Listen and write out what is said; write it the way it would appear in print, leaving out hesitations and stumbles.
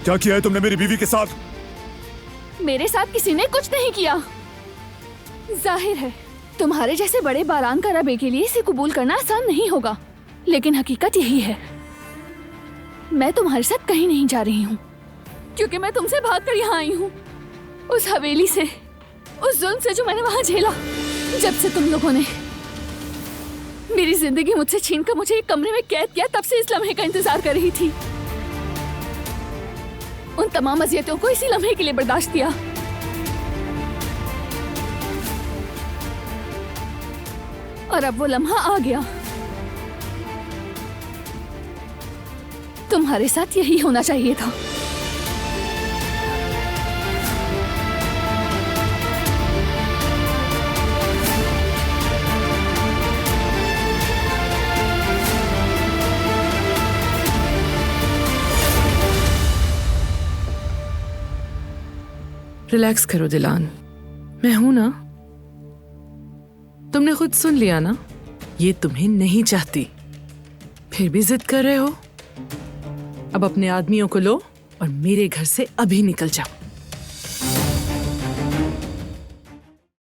क्या किया है तुमने मेरी बीवी के साथ? मेरे साथ किसी ने कुछ नहीं किया। जाहिर है तुम्हारे जैसे बड़े बारान का रबे के लिए इसे कबूल करना आसान नहीं होगा, लेकिन हकीकत यही है। मैं तुम्हारे साथ कहीं नहीं जा रही हूँ, क्योंकि मैं तुमसे भागकर यहाँ आई हूँ। उस हवेली से, उस जुल्म से जो मैंने वहाँ झेला। जब से तुम लोगों ने मेरी जिंदगी मुझसे छीनकर मुझे एक कमरे में कैद किया, तब से इस लम्हे का इंतजार कर रही थी। उन तमाम अज़ियतों को इसी लम्हे के लिए बर्दाश्त किया। और अब वो लम्हा आ गया। तुम्हारे साथ यही होना चाहिए था। रिलैक्स करो दिलान, मैं हूं ना। तुमने खुद सुन लिया ना, ये तुम्हें नहीं चाहती, फिर भी जिद कर रहे हो। अब अपने आदमियों को लो और मेरे घर से अभी निकल जाओ।